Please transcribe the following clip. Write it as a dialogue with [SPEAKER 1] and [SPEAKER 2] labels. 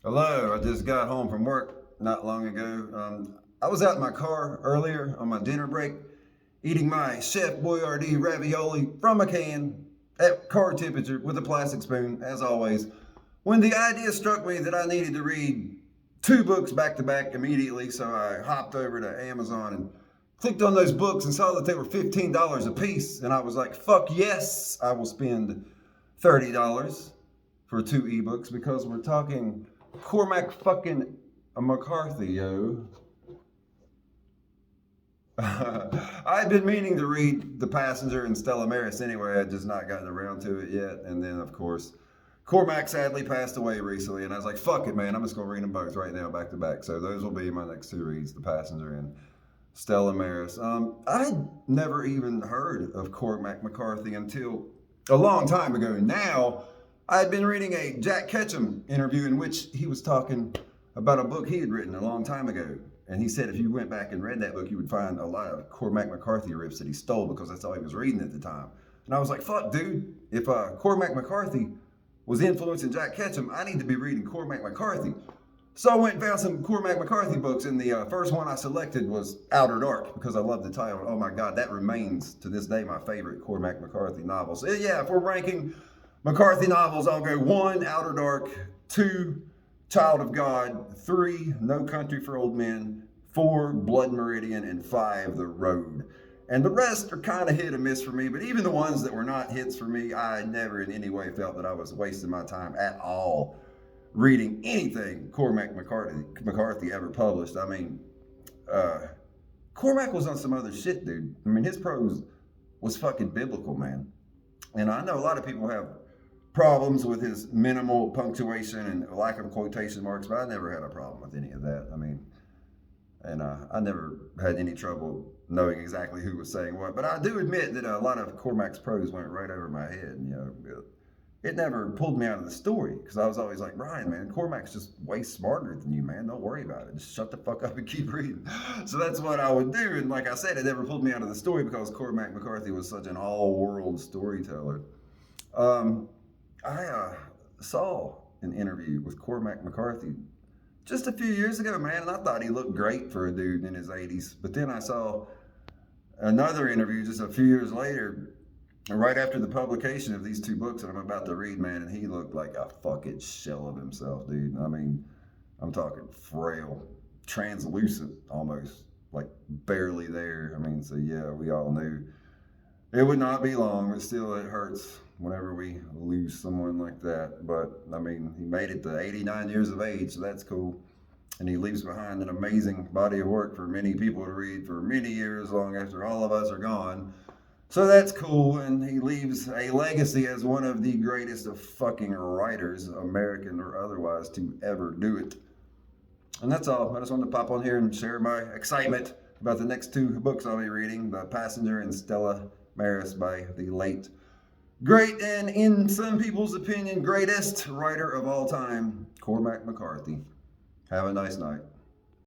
[SPEAKER 1] Hello, I just got home from work not long ago. I was out in my car earlier on my dinner break, eating my Chef Boyardee ravioli from a can at car temperature with a plastic spoon, as always, when the idea struck me that I needed to read two books back to back immediately. So I hopped over to Amazon and clicked on those books and saw that they were $15 a piece. And I was like, fuck yes, I will spend $30 for two ebooks because we're talking Cormac fucking McCarthy, yo. I'd been meaning to read The Passenger and Stella Maris anyway. I'd just not gotten around to it yet. And then, of course, Cormac sadly passed away recently. And I was like, fuck it, man. I'm just going to read them both right now, back to back. So those will be my next two reads, The Passenger and Stella Maris. I'd never even heard of Cormac McCarthy until a long time ago. Now, I had been reading a Jack Ketchum interview in which he was talking about a book he had written a long time ago. And he said if you went back and read that book, you would find a lot of Cormac McCarthy riffs that he stole because that's all he was reading at the time. And I was like, fuck, dude, if Cormac McCarthy was influencing Jack Ketchum, I need to be reading Cormac McCarthy. So I went and found some Cormac McCarthy books, and the first one I selected was Outer Dark because I love the title. Oh my God, that remains to this day my favorite Cormac McCarthy novel. So yeah, if we're ranking McCarthy novels, I'll go 1, Outer Dark, 2, Child of God, 3, No Country for Old Men, 4, Blood Meridian, and 5, The Road. And the rest are kind of hit or miss for me, but even the ones that were not hits for me, I never in any way felt that I was wasting my time at all reading anything Cormac McCarthy ever published. I mean, Cormac was on some other shit, dude. I mean, his prose was fucking biblical, man. And I know a lot of people have problems with his minimal punctuation and lack of quotation marks, but I never had a problem with any of that. I mean, and I never had any trouble knowing exactly who was saying what. But I do admit that a lot of Cormac's prose went right over my head. You know, it never pulled me out of the story because I was always like, Brian, man, Cormac's just way smarter than you, man. Don't worry about it. Just shut the fuck up and keep reading. So that's what I would do. And like I said, it never pulled me out of the story because Cormac McCarthy was such an all-world storyteller. I saw an interview with Cormac McCarthy just a few years ago, man, and I thought he looked great for a dude in his 80s. But then I saw another interview just a few years later, right after the publication of these two books that I'm about to read, man, and he looked like a fucking shell of himself, dude. I mean, I'm talking frail, translucent almost, like barely there. I mean, so yeah, we all knew it would not be long, but still it hurts whenever we lose someone like that. But I mean, he made it to 89 years of age, so that's cool. And he leaves behind an amazing body of work for many people to read for many years long after all of us are gone. So that's cool, and he leaves a legacy as one of the greatest of fucking writers, American or otherwise, to ever do it. And that's all. I just wanted to pop on here and share my excitement about the next two books I'll be reading, The Passenger and Stella Maris by the late, great, and in some people's opinion, greatest writer of all time, Cormac McCarthy. Have a nice night.